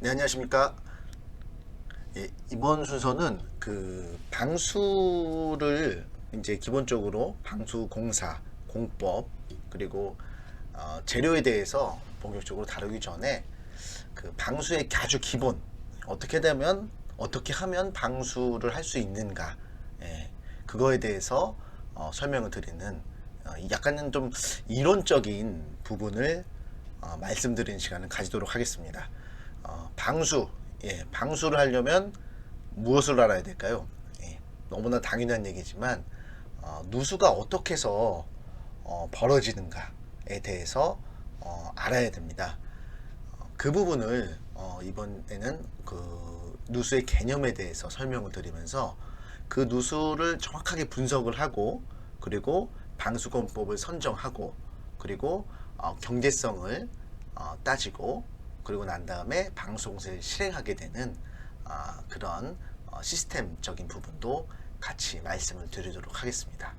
네, 안녕하십니까. 예, 이번 순서는 그 방수를 이제 기본적으로 방수 공사, 공법, 그리고 재료에 대해서 본격적으로 다루기 전에 그 방수의 아주 기본, 어떻게 되면 어떻게 하면 방수를 할 수 있는가, 예, 그거에 대해서 설명을 드리는 약간은 좀 이론적인 부분을 말씀드리는 시간을 가지도록 하겠습니다. 방수, 예, 방수를 하려면 무엇을 알아야 될까요? 예, 너무나 당연한 얘기지만 누수가 어떻게 해서 벌어지는가에 대해서 알아야 됩니다. 그 부분을 이번에는 그 누수의 개념에 대해서 설명을 드리면서 그 누수를 정확하게 분석을 하고, 그리고 방수권법을 선정하고, 그리고 경제성을 따지고, 그리고 난 다음에 방수공사를 실행하게 되는 그런 시스템적인 부분도 같이 말씀을 드리도록 하겠습니다.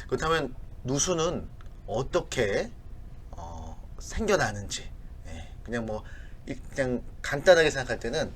그렇다면 누수는 어떻게 생겨나는지, 예, 그냥 간단하게 생각할 때는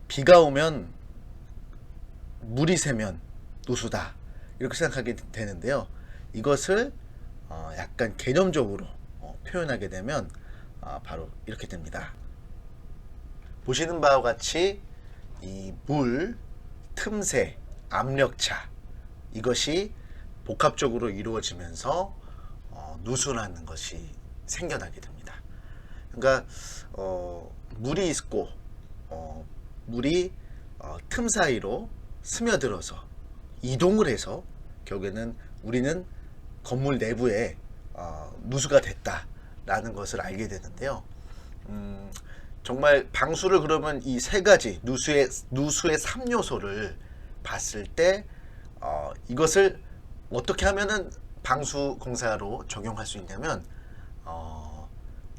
비가 오면 물이 새면 누수다, 이렇게 생각하게 되는데요. 이것을 약간 개념적으로 표현하게 되면 바로 이렇게 됩니다. 보시는 바와 같이 이 물, 틈새, 압력차, 이것이 복합적으로 이루어지면서 누수라는 것이 생겨나게 됩니다. 그러니까 물이 있고 물이 틈 사이로 스며들어서 이동을 해서 결국에는 우리는 건물 내부에 누수가 됐다라는 것을 알게 되는데요. 정말 방수를 그러면 이 세 가지 누수의 3요소를 봤을 때 이것을 어떻게 하면은 방수 공사로 적용할 수 있냐면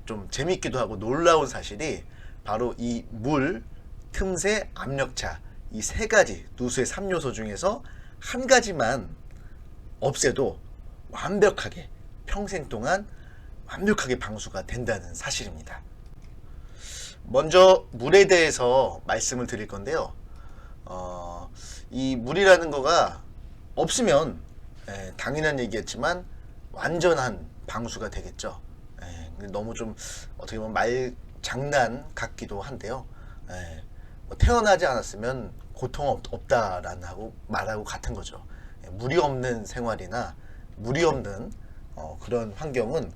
좀 재밌기도 하고 놀라운 사실이 바로 이 물, 틈새, 압력차, 이 세 가지 누수의 3요소 중에서 한 가지만 없애도 완벽하게 평생 동안 완벽하게 방수가 된다는 사실입니다. 먼저 물에 대해서 말씀을 드릴 건데요. 이 물이라는 거가 없으면 당연한 얘기였지만 완전한 방수가 되겠죠. 너무 좀 어떻게 보면 말 장난 같기도 한데요. 뭐 태어나지 않았으면 고통 없다라는 말하고 같은 거죠. 물이 없는 생활이나 물이 없는 그런 환경은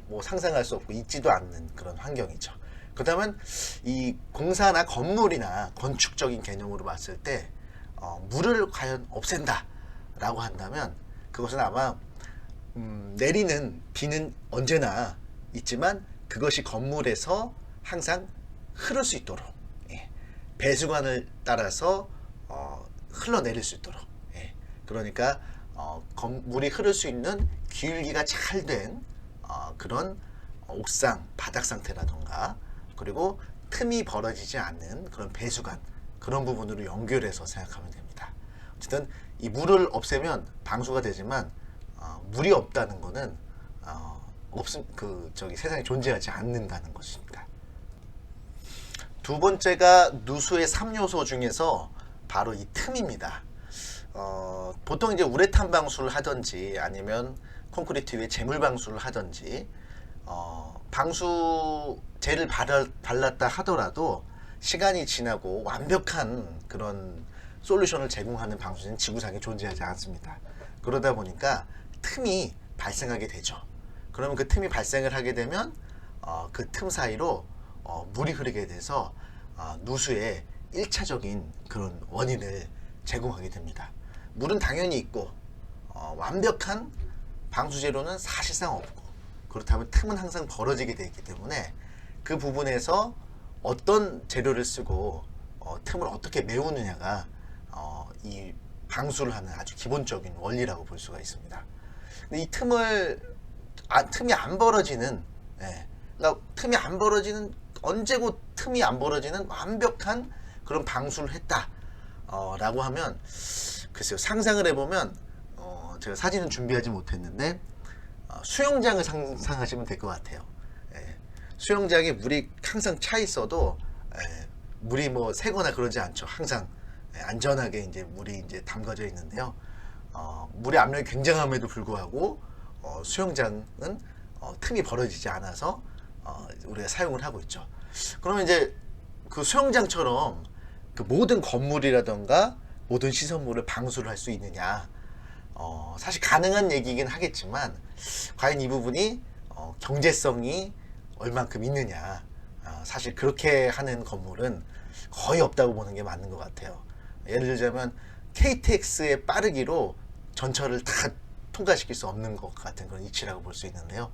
뭐 상상할 수 없고 있지도 않는 그런 환경이죠. 그렇다면 이 공사나 건물이나 건축적인 개념으로 봤을 때 물을 과연 없앤다 라고 한다면 그것은 아마 내리는 비는 언제나 있지만 그것이 건물에서 항상 흐를 수 있도록, 예, 배수관을 따라서 흘러내릴 수 있도록, 예, 그러니까 물이 흐를 수 있는 기울기가 잘 된 그런 옥상 바닥 상태라던가, 그리고 틈이 벌어지지 않는 그런 배수관, 그런 부분으로 연결해서 생각하면 됩니다. 어쨌든 이 물을 없애면 방수가 되지만 물이 없다는 것은 세상에 존재하지 않는다는 것입니다. 두 번째가 누수의 3요소 중에서 바로 이 틈입니다. 보통 이제 우레탄 방수를 하든지 아니면 콘크리트 위에 재물 방수를 하든지 방수제를 발랐다 하더라도 시간이 지나고 완벽한 그런 솔루션을 제공하는 방수제는 지구상에 존재하지 않습니다. 그러다 보니까 틈이 발생하게 되죠. 그러면 그 틈이 발생을 하게 되면 그 틈 사이로 물이 흐르게 돼서 누수의 1차적인 그런 원인을 제공하게 됩니다. 물은 당연히 있고 완벽한 방수제로는 사실상 없고, 그렇다면 틈은 항상 벌어지게 되어 있기 때문에 그 부분에서 어떤 재료를 쓰고 틈을 어떻게 메우느냐가 이 방수를 하는 아주 기본적인 원리라고 볼 수가 있습니다. 근데 이 틈이 안 벌어지는, 예, 그러니까 틈이 안 벌어지는, 언제고 틈이 안 벌어지는 완벽한 그런 방수를 했다 라고 하면, 글쎄요, 상상을 해보면 제가 사진은 준비하지 못했는데 수영장을 상상하시면 될 것 같아요. 예, 수영장에 물이 항상 차 있어도 물이 뭐 새거나 그러지 않죠. 항상 안전하게 이제 물이 이제 담가져 있는데요. 물의 압력이 굉장함에도 불구하고 수영장은 틈이 벌어지지 않아서 우리가 사용을 하고 있죠. 그러면 이제 그 수영장처럼 그 모든 건물이라던가 모든 시설물을 방수를 할 수 있느냐? 사실 가능한 얘기긴 하겠지만 과연 이 부분이 경제성이 얼만큼 있느냐? 사실 그렇게 하는 건물은 거의 없다고 보는 게 맞는 것 같아요. 예를 들자면 KTX의 빠르기로 전철을 다 통과시킬 수 없는 것 같은 그런 이치라고 볼 수 있는데요.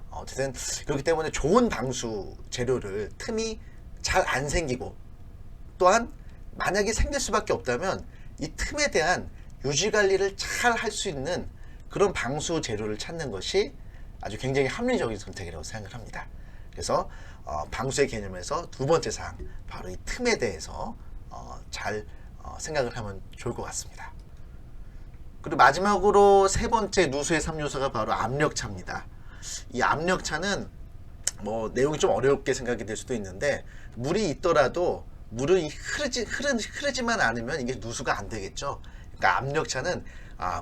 어쨌든 그렇기 때문에 좋은 방수 재료를 틈이 잘 안 생기고, 또한 만약에 생길 수밖에 없다면 이 틈에 대한 유지 관리를 잘 할 수 있는 그런 방수 재료를 찾는 것이 아주 굉장히 합리적인 선택이라고 생각을 합니다. 그래서 방수의 개념에서 두 번째 사항, 바로 이 틈에 대해서 잘 생각을 하면 좋을 것 같습니다. 그리고 마지막으로 세 번째 누수의 3요소가 바로 압력차입니다. 이 압력차는 뭐 내용이 좀 어렵게 생각이 될 수도 있는데, 물이 있더라도 물은 흐르지만 않으면 이게 누수가 안 되겠죠. 그러니까 압력차는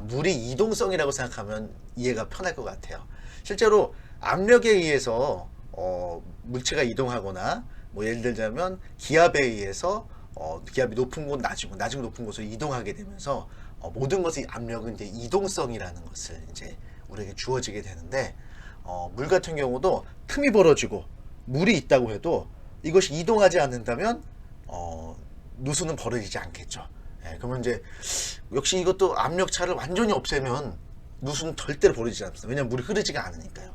물이 이동성이라고 생각하면 이해가 편할 것 같아요. 실제로 압력에 의해서 물체가 이동하거나, 뭐 예를 들자면 기압에 의해서 기압이 높은 곳 낮은 높은 곳으로 이동하게 되면서 모든 것의 압력은 이제 이동성이라는 것을 이제 우리에게 주어지게 되는데, 물 같은 경우도 틈이 벌어지고 물이 있다고 해도 이것이 이동하지 않는다면 누수는 벌어지지 않겠죠. 그러면 이제 역시 이것도 압력차를 완전히 없애면 누수는 절대로 벌어지지 않습니다. 왜냐하면 물이 흐르지가 않으니까요.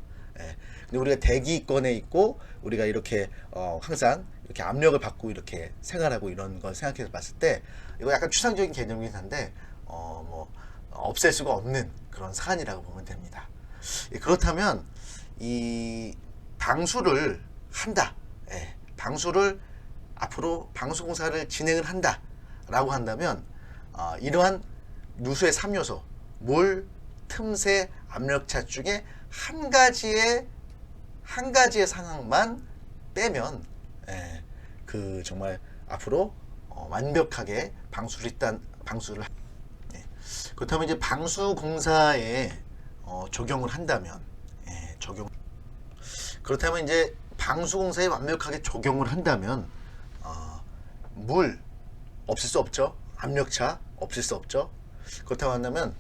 근데 우리가 대기권에 있고 우리가 이렇게 항상 이렇게 압력을 받고 이렇게 생활하고 이런 걸 생각해서 봤을 때 이거 약간 추상적인 개념이긴 한데 뭐 없앨 수가 없는 그런 사안이라고 보면 됩니다. 그렇다면 이 방수를 한다. 방수를 앞으로 방수공사를 진행을 한다 라고 한다면 이러한 누수의 3요소 물, 틈새, 압력차 중에 한 가지의 상황만 빼면 그 정말 앞으로 완벽하게 방수를 그렇다면 이제 방수공사에 적용을 한다면 그렇다면 이제 방수공사에 완벽하게 적용을 한다면 물 없을 수 없죠. 압력차 없을 수 없죠. 그렇다고 한다면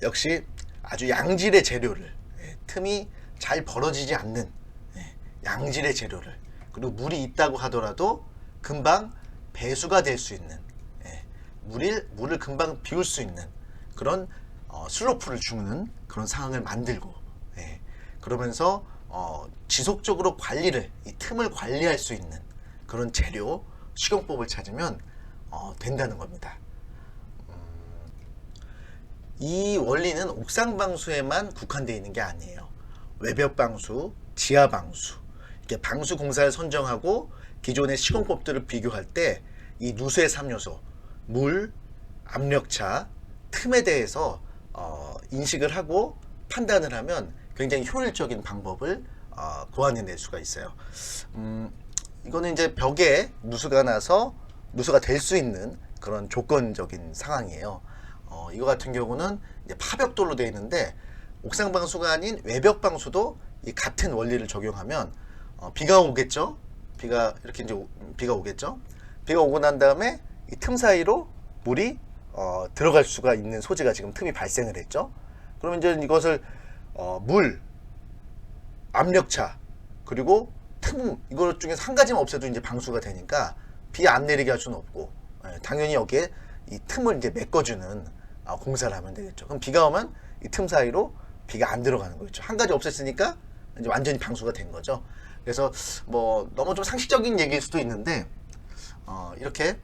역시 아주 양질의 재료를 틈이 잘 벌어지지 않는 양질의 재료를, 그리고 물이 있다고 하더라도 금방 배수가 될 수 있는 물을 금방 비울 수 있는 그런 슬로프를 주는 그런 상황을 만들고 그러면서 지속적으로 이 틈을 관리할 수 있는 그런 재료, 식용법을 찾으면 된다는 겁니다. 이 원리는 옥상 방수에만 국한되어 있는 게 아니에요. 외벽 방수, 지하 방수, 이렇게 방수 공사를 선정하고 기존의 시공법들을 비교할 때 이 누수의 3요소, 물, 압력차, 틈에 대해서 인식을 하고 판단을 하면 굉장히 효율적인 방법을 고안해낼 수가 있어요. 이거는 이제 벽에 누수가 나서 누수가 될 수 있는 그런 조건적인 상황이에요. 이거 같은 경우는 이제 파벽돌로 되어 있는데, 옥상 방수가 아닌 외벽 방수도 이 같은 원리를 적용하면 비가 오겠죠. 비가 오겠죠. 비가 오고 난 다음에 이 틈 사이로 물이 들어갈 수가 있는 소지가 지금 틈이 발생을 했죠. 그러면 이제 이것을 물, 압력차, 그리고 틈, 이것 중에서 한 가지만 없애도 이제 방수가 되니까 비 안 내리게 할 수는 없고, 당연히 여기에 이 틈을 이제 메꿔주는 공사를 하면 되겠죠. 그럼 비가 오면 이 틈 사이로 비가 안 들어가는 거겠죠. 한 가지 없앴으니까 이제 완전히 방수가 된 거죠. 그래서 뭐 너무 좀 상식적인 얘기일 수도 있는데, 이렇게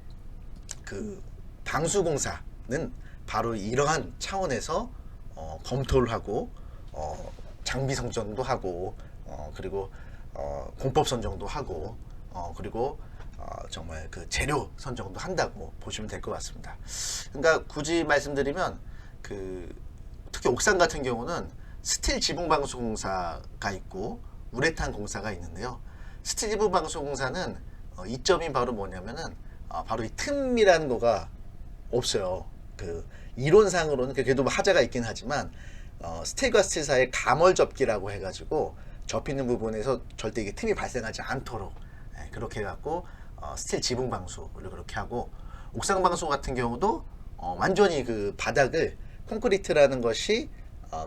그 방수공사는 바로 이러한 차원에서 검토를 하고 장비 선정도 하고 그리고 공법 선정도 하고 그리고 정말 그 재료 선정도 한다고 보시면 될 것 같습니다. 그러니까 굳이 말씀드리면 특히 옥상 같은 경우는 스틸 지붕 방수 공사가 있고 우레탄 공사가 있는데요. 스틸지붕 방수공사는 이점이 바로 뭐냐면은 바로 이 틈이라는 거가 없어요. 그 이론상으로는 그래도 뭐 하자가 있긴 하지만 스틸과 스틸 사이에 가멀 접기라고 해가지고 접히는 부분에서 절대 이게 틈이 발생하지 않도록 그렇게 해갖고 스틸 지붕 방수를 그렇게 하고, 옥상 방수 같은 경우도 완전히 그 바닥을 콘크리트라는 것이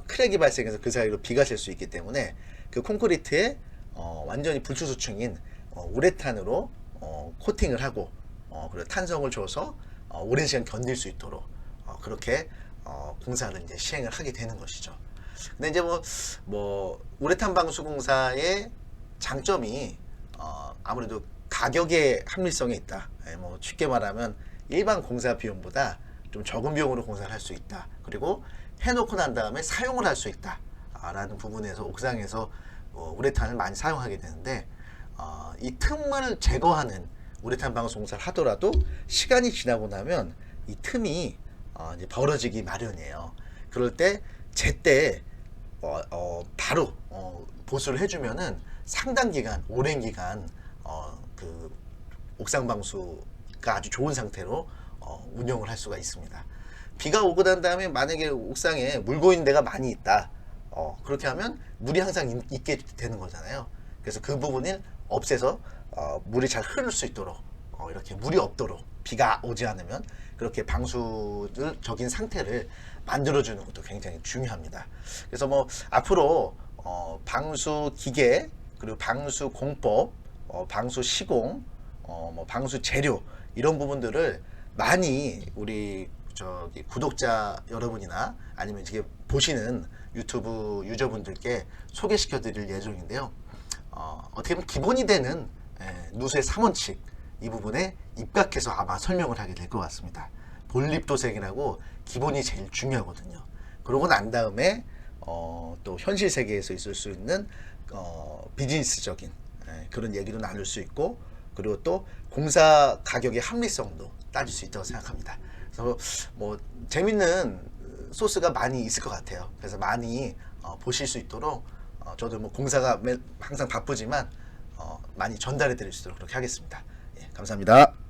크랙이 발생해서 그 사이로 비가 셀 수 있기 때문에 그 콘크리트에 완전히 불추수층인 우레탄으로 코팅을 하고 그리고 탄성을 줘서 오랜 시간 견딜 수 있도록 그렇게 공사를 이제 시행을 하게 되는 것이죠. 근데 이제 뭐 우레탄 방수 공사의 장점이 아무래도 가격의 합리성이 있다. 뭐 쉽게 말하면 일반 공사 비용보다 좀 적은 비용으로 공사를 할 수 있다. 그리고 해놓고 난 다음에 사용을 할 수 있다. 라는 부분에서 옥상에서 우레탄을 많이 사용하게 되는데, 이 틈을 제거하는 우레탄 방수 공사를 하더라도 시간이 지나고 나면 이 틈이 이제 벌어지기 마련이에요. 그럴 때 제때 바로 보수를 해주면은 상당 기간, 오랜 기간 그 옥상 방수가 아주 좋은 상태로 운영을 할 수가 있습니다. 비가 오고 난 다음에 만약에 옥상에 물 고이는 데가 많이 있다. 그렇게 하면 물이 항상 있게 되는 거잖아요. 그래서 그 부분을 없애서 물이 잘 흐를 수 있도록 이렇게 물이 없도록 비가 오지 않으면 그렇게 방수적인 상태를 만들어주는 것도 굉장히 중요합니다. 그래서 뭐 앞으로 방수 기계, 그리고 방수 공법, 방수 시공, 뭐 방수 재료, 이런 부분들을 많이 우리 구독자 여러분이나 아니면 이게 보시는 유튜브 유저분들께 소개시켜 드릴 예정인데요. 어떻게 보면 기본이 되는 누수의 3원칙, 이 부분에 입각해서 아마 설명을 하게 될 것 같습니다. 본립도색이라고 기본이 제일 중요하거든요. 그러고 난 다음에 또 현실 세계에서 있을 수 있는 비즈니스적인 그런 얘기도 나눌 수 있고, 그리고 또 공사 가격의 합리성도 따질 수 있다고 생각합니다. 그래서 뭐 재밌는 소스가 많이 있을 것 같아요. 그래서 많이 보실 수 있도록 저도 뭐 공사가 항상 바쁘지만 많이 전달해 드릴 수 있도록 그렇게 하겠습니다. 예, 감사합니다.